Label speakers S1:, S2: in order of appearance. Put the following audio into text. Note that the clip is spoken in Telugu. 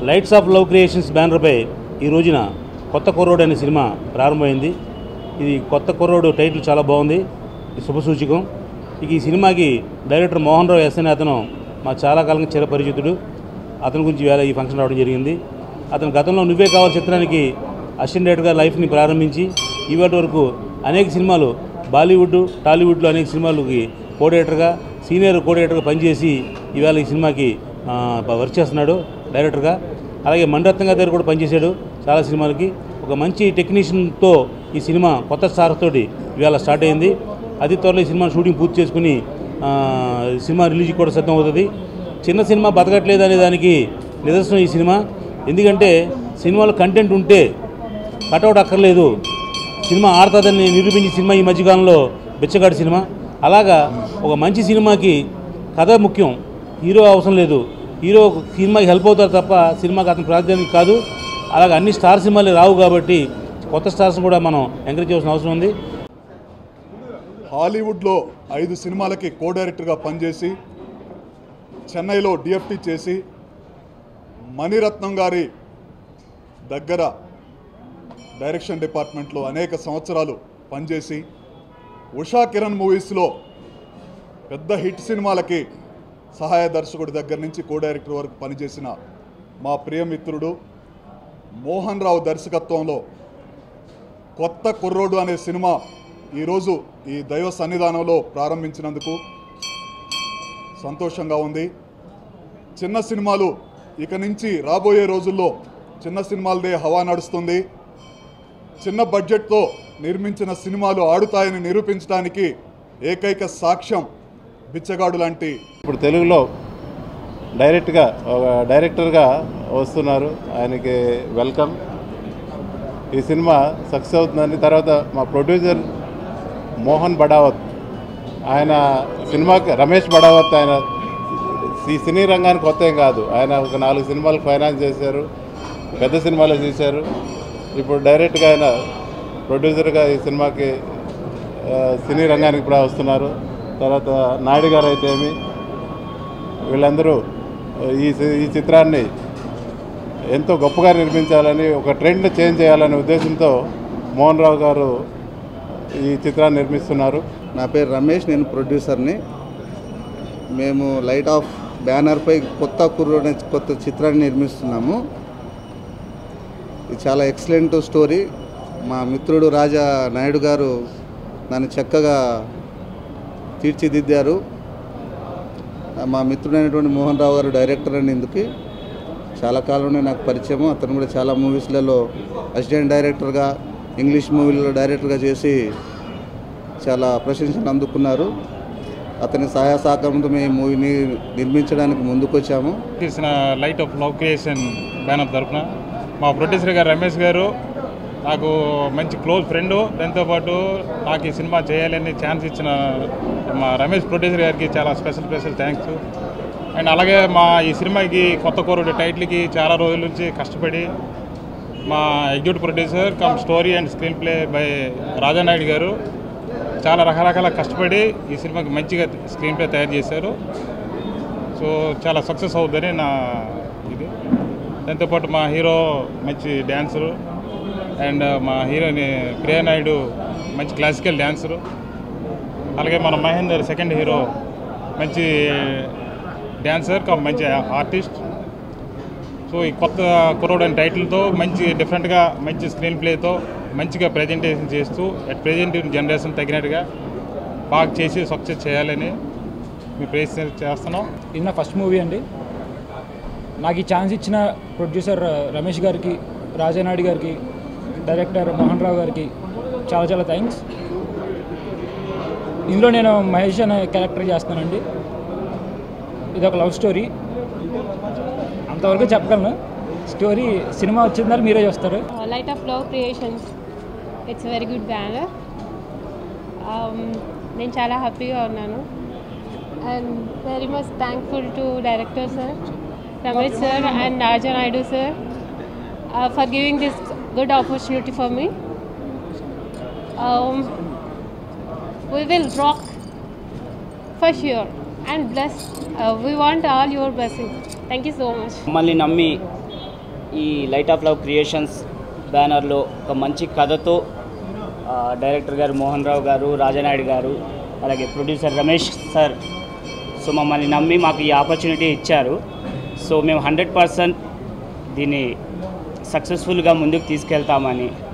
S1: లైట్స్ ఆఫ్ లవ్ క్రియేషన్స్ బ్యానర్పై ఈ రోజున కొత్త కుర్రోడు అనే సినిమా ప్రారంభమైంది. ఇది కొత్త కుర్రోడు టైటిల్ చాలా బాగుంది, శుభసూచకం. ఇక ఈ సినిమాకి డైరెక్టర్ మోహన్ రావు ఎస్ అనే అతను మా చాలా కాలంగా చిరపరిచితుడు. అతని గురించి వేళ ఈ ఫంక్షన్ రావడం జరిగింది. అతను గతంలో నువ్వే కావాలి చిత్రానికి అసిస్టెంట్ డైరెక్టర్గా లైఫ్ని ప్రారంభించి ఇవాటి వరకు అనేక సినిమాలు బాలీవుడ్ టాలీవుడ్లో అనేక సినిమాలకి కో డైరెక్టర్గా సీనియర్ కో డైరెక్టర్గా పనిచేసి ఇవాళ ఈ సినిమాకి వర్క్ చేస్తున్నాడు డైరెక్టర్గా. అలాగే మణిరత్నం గారి దగ్గర కూడా పనిచేశాడు చాలా సినిమాలకి. ఒక మంచి టెక్నీషియన్తో ఈ సినిమా కొత్త స్టార్ తోటి ఇవాళ స్టార్ట్ అయింది. అతి త్వరలో ఈ సినిమా షూటింగ్ పూర్తి చేసుకుని సినిమా రిలీజ్కి కూడా సిద్ధం అవుతుంది. చిన్న సినిమా బతకట్లేదు అనే దానికి నిదర్శనం ఈ సినిమా. ఎందుకంటే సినిమాలో కంటెంట్ ఉంటే కటౌట్ అక్కర్లేదు, సినిమా ఆడుతుందని నిరూపించే సినిమా ఈ మధ్యకాలంలో బిచ్చగాడి సినిమా. అలాగా ఒక మంచి సినిమాకి కథ ముఖ్యం, హీరో అవసరం లేదు. హీరో సినిమాకి హెల్ప్ అవుతారు తప్ప సినిమాకి అతని ప్రాధాన్యత కాదు. అలాగే అన్ని స్టార్ సినిమాలు రావు కాబట్టి కొత్త స్టార్స్ని కూడా మనం ఎంకరేజ్ చేయాల్సిన అవసరం ఉంది.
S2: హాలీవుడ్లో 5 సినిమాలకి కో డైరెక్టర్గా పనిచేసి చెన్నైలో డిఎఫ్టీ చేసి మణిరత్నం గారి దగ్గర డైరెక్షన్ డిపార్ట్మెంట్లో అనేక సంవత్సరాలు పనిచేసి ఉషా కిరణ్ మూవీస్లో పెద్ద హిట్ సినిమాలకి సహాయ దర్శకుడి దగ్గర నుంచి కో డైరెక్టర్ వరకు పనిచేసిన మా ప్రియమిత్రుడు మోహన్ రావు దర్శకత్వంలో కొత్త కుర్రోడు అనే సినిమా ఈరోజు ఈ దైవ సన్నిధానంలో ప్రారంభించినందుకు సంతోషంగా ఉంది. చిన్న సినిమాలు ఇక నుంచి రాబోయే రోజుల్లో చిన్న సినిమాలదే హవా నడుస్తుంది. చిన్న బడ్జెట్తో నిర్మించిన సినిమాలు ఆడుతాయని నిరూపించడానికి ఏకైక సాక్ష్యం బిచ్చగాడు లాంటి.
S3: ఇప్పుడు తెలుగులో డైరెక్టర్గా వస్తున్నారు, ఆయనకి వెల్కమ్. ఈ సినిమా సక్సెస్ అవుతుందని. తర్వాత మా ప్రొడ్యూసర్ మోహన్ బడావత్, ఆయన సినిమాకి రమేష్ బడావత్, ఆయన ఈ సినీ రంగానికి కొత్త ఏం కాదు. ఆయన ఒక 4 సినిమాలు ఫైనాన్స్ చేశారు, పెద్ద సినిమాలు చేశారు. ఇప్పుడు డైరెక్ట్గా ఆయన ప్రొడ్యూసర్గా ఈ సినిమాకి సినీ రంగానికి కూడా వస్తున్నారు. తర్వాత నాయుడు గారు అయితే ఏమి, వీళ్ళందరూ ఈ చిత్రాన్ని ఎంతో గొప్పగా నిర్మించాలని, ఒక ట్రెండ్ చేంజ్ చేయాలనే ఉద్దేశంతో మోహన్ రావు గారు ఈ చిత్రాన్ని నిర్మిస్తున్నారు.
S4: నా పేరు రమేష్, నేను ప్రొడ్యూసర్ని. మేము లైట్ ఆఫ్ బ్యానర్పై కొత్త కుర్రోడు కొత్త చిత్రాన్ని నిర్మిస్తున్నాము. ఇది చాలా ఎక్సలెంట్ స్టోరీ. మా మిత్రుడు రాజా నాయుడు గారు దాన్ని చక్కగా తీర్చిదిద్దారు. మా మిత్రుడైనటువంటి మోహన్ రావు గారు డైరెక్టర్ అని ఇందుకు చాలా కాలంలో నాకు పరిచయము. అతను కూడా చాలా మూవీస్లలో అసిస్టెంట్ డైరెక్టర్గా, ఇంగ్లీష్ మూవీలలో డైరెక్టర్గా చేసి చాలా ప్రశంసలు అందుకున్నారు. అతని సహాయ సహకారంతో మేము మూవీని నిర్మించడానికి ముందుకొచ్చాము.
S5: తీసిన light of love creation banner తరఫున మా ప్రొడ్యూసర్ గారు రమేష్ గారు నాకు మంచి క్లోజ్ ఫ్రెండు. దాంతోపాటు నాకు ఈ సినిమా చేయాలని ఛాన్స్ ఇచ్చిన మా రమేష్ ప్రొడ్యూసర్ గారికి చాలా స్పెషల్ థ్యాంక్స్. అండ్ అలాగే మా ఈ సినిమాకి కొత్త కుర్రోడు టైటిల్కి చాలా రోజుల నుంచి కష్టపడి మా executive producer come story and screen play by Raja Naidu గారు చాలా రకరకాల కష్టపడి ఈ సినిమాకి మంచిగా స్క్రీన్ ప్లే తయారు చేశారు. సో చాలా సక్సెస్ అవుతుందని నా ఇది. దాంతోపాటు మా హీరో మంచి డ్యాన్సరు అండ్ మా హీరోని ప్రియనాయుడు మంచి క్లాసికల్ డ్యాన్సరు. అలాగే మన మహేందర్ సెకండ్ హీరో మంచి డ్యాన్సర్ మంచి ఆర్టిస్ట్. సో ఈ కొత్త కుర్రోడు అనే టైటిల్తో మంచి డిఫరెంట్గా మంచి స్క్రీన్ ప్లేతో మంచిగా ప్రజెంటేషన్ చేస్తూ అట్ ప్రజెంట్ జనరేషన్ తగినట్టుగా బాగా చేసి సక్సెస్ చేయాలని మీ ప్రయత్నం చేస్తున్నాం.
S6: ఇది నా ఫస్ట్ మూవీ అండి. నాకు ఈ ఛాన్స్ ఇచ్చిన ప్రొడ్యూసర్ రమేష్ గారికి, రాజానాయుడు గారికి, డైరెక్టర్ మోహన్ రావు గారికి చాలా థ్యాంక్స్. ఇందులో నేను మహేష్ అనే క్యారెక్టర్ చేస్తానండి. ఇది ఒక లవ్ స్టోరీ, అంతవరకు చెప్పగలను. స్టోరీ సినిమా వచ్చిన తర్వాత మీరే చూస్తారు.
S7: Light of love creations, it's very good banner. నేను చాలా హ్యాపీగా ఉన్నాను. And very much thankful to director sir Ramesh sir and Raja Naidu sir for giving this good opportunity for me. We will rock for sure and bless. We want all your blessings. Thank you so much.
S8: మమ్మల్ని నమ్మి ఈ లైట్ ఆఫ్ లవ్ క్రియేషన్స్ బ్యానర్లో ఒక మంచి కథతో డైరెక్టర్ గారు మోహన్ రావు గారు, రాజనాయుడు గారు, అలాగే ప్రొడ్యూసర్ రమేష్ సార్ సో మమ్మల్ని నమ్మి మాకు ఈ ఆపర్చునిటీ ఇచ్చారు. సో మేము 100% దీన్ని సక్సెస్ఫుల్గా ముందుకు తీసుకెళ్తామని